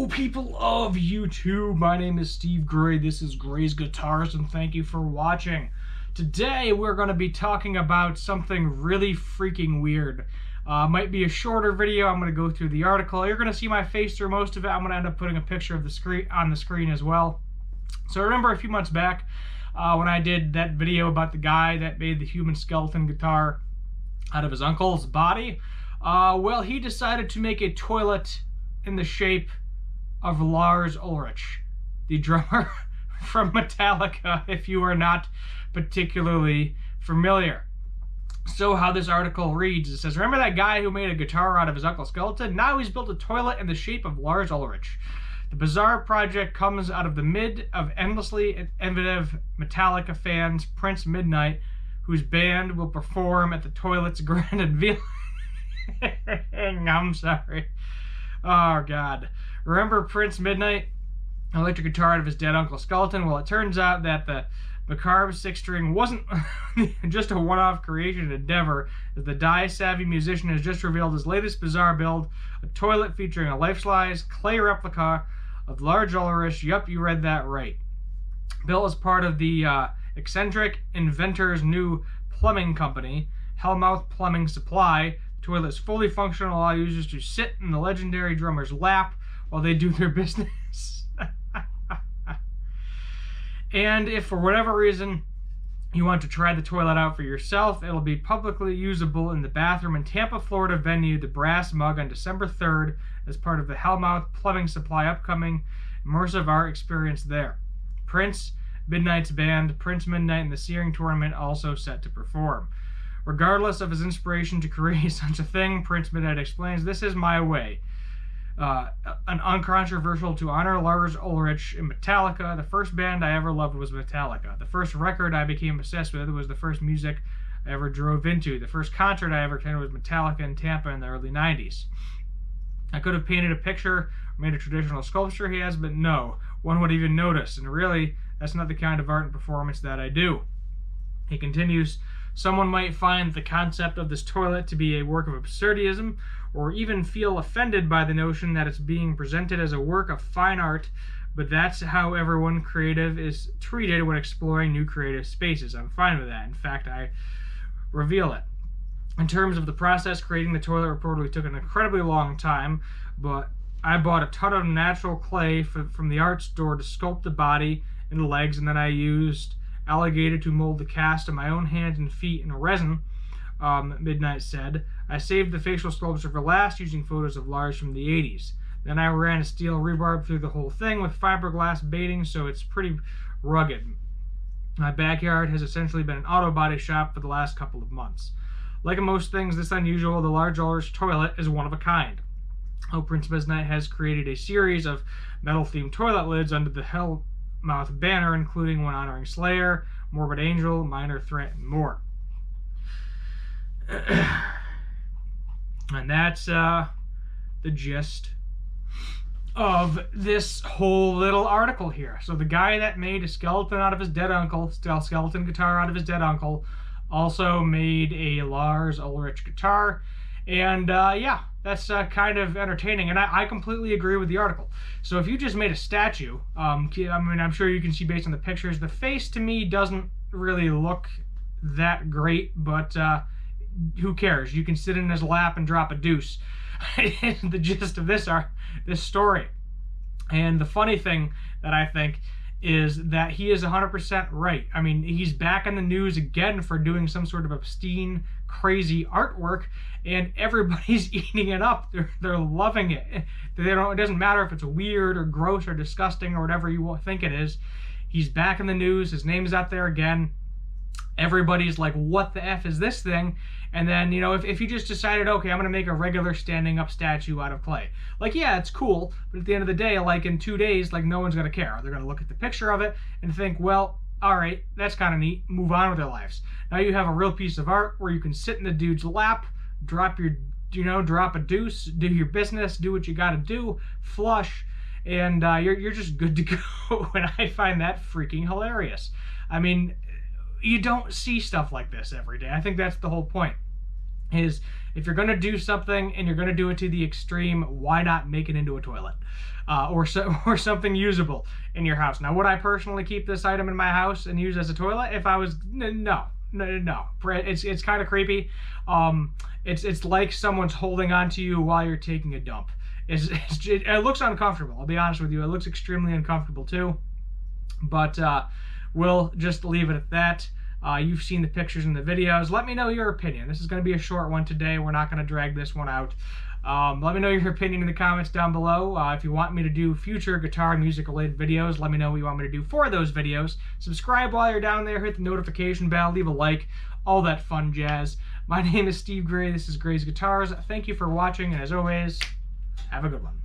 Hello people of YouTube, my name is Steve Gray, this is Gray's Guitars, and thank you for watching. Today we're going to be talking about something really freaking weird. Might be a shorter video. I'm going to go through the article. You're going to see my face through most of it. I'm going to end up putting a picture of the screen on the screen as well. So remember a few months back when I did that video about the guy that made the human skeleton guitar out of his uncle's body? Well, he decided to make a toilet in the shape of Lars Ulrich, the drummer from Metallica, if you are not particularly familiar. So how this article reads, it says, remember that guy who made a guitar out of his uncle's skeleton? Now he's built a toilet in the shape of Lars Ulrich. The bizarre project comes out of the mid of endlessly innovative Metallica fans, Prince Midnight, whose band will perform at the toilet's grand unveiling. I'm sorry. Oh, God. Remember Prince Midnight? Electric guitar out of his dead uncle's skeleton? Well, it turns out that the macabre six-string wasn't just a one-off creation endeavor, as the die-savvy musician has just revealed his latest bizarre build, a toilet featuring a life-size clay replica of Lars Ulrich. Yup, you read that right. Built as part of the eccentric inventor's new plumbing company, Hellmouth Plumbing Supply. The toilet is fully functional, allow users to sit in the legendary drummer's lap while they do their business. And if for whatever reason you want to try the toilet out for yourself, it'll be publicly usable in the bathroom in Tampa, Florida venue The Brass Mug on December 3rd as part of the Hellmouth Plumbing Supply upcoming immersive art experience there. Prince Midnight's band, Prince Midnight, in the Searing Tournament also set to perform. Regardless of his inspiration to create such a thing, Prince Midnight explains, "This is my way. An uncontroversial to honor Lars Ulrich in Metallica. The first band I ever loved was Metallica. The first record I became obsessed with was the first music I ever drove into. The first concert I ever attended was Metallica in Tampa in the early 90s. I could have painted a picture or made a traditional sculpture he has, but no one would even notice. And really, that's not the kind of art and performance that I do." He continues, "Someone might find the concept of this toilet to be a work of absurdism, or even feel offended by the notion that it's being presented as a work of fine art, but that's how everyone creative is treated when exploring new creative spaces. I'm fine with that. In fact, I reveal it. In terms of the process, creating the toilet reportedly took an incredibly long time, but I bought a ton of natural clay from the art store to sculpt the body and the legs, and then I used alligator to mold the cast of my own hands and feet in resin," Midnight said. "I saved the facial sculpture for last, using photos of Lars from the 80s. Then I ran a steel rebarb through the whole thing with fiberglass baiting, so it's pretty rugged. My backyard has essentially been an auto body shop for the last couple of months. Like most things this unusual, the Lars Ulrich toilet is one of a kind. Prince Midnight has created a series of metal-themed toilet lids under the Hellmouth banner, including one honoring Slayer, Morbid Angel, Minor Threat, and more." And that's the gist of this whole little article here. So the guy that made a skeleton out of his dead uncle, skeleton guitar out of his dead uncle, also made a Lars Ulrich guitar. And yeah, that's kind of entertaining. And I completely agree with the article. So if you just made a statue, I mean, I'm sure you can see based on the pictures, the face to me doesn't really look that great, but who cares? You can sit in his lap and drop a deuce. The gist of this story. And the funny thing that I think is that he is 100% right. I mean, he's back in the news again for doing some sort of obscene, crazy artwork, and everybody's eating it up. They're loving it. It doesn't matter if it's weird or gross or disgusting or whatever you think it is. He's back in the news. His name's out there again. Everybody's like, what the F is this thing? And then, you know, if you just decided, okay, I'm going to make a regular standing up statue out of clay. Like, yeah, it's cool, but at the end of the day, like in 2 days, like no one's going to care. They're going to look at the picture of it and think, well, all right, that's kind of neat. Move on with their lives. Now you have a real piece of art where you can sit in the dude's lap, drop a deuce, do your business, do what you got to do, flush, and you're just good to go. And I find that freaking hilarious. I mean, you don't see stuff like this every day. I think that's the whole point. is If you're going to do something and you're going to do it to the extreme, why not make it into a toilet? Or something usable in your house. Now, would I personally keep this item in my house and use as a toilet? If I was, no. It's kind of creepy. It's like someone's holding onto you while you're taking a dump. It looks uncomfortable. I'll be honest with you. It looks extremely uncomfortable too. But we'll just leave it at that. You've seen the pictures and the videos. Let me know your opinion. This is going to be a short one today. We're not going to drag this one out. Let me know your opinion in the comments down below. If you want me to do future guitar and music related videos, let me know what you want me to do for those videos. Subscribe while you're down there. Hit the notification bell. Leave a like. All that fun jazz. My name is Steve Gray. This is Gray's Guitars. Thank you for watching, and as always, have a good one.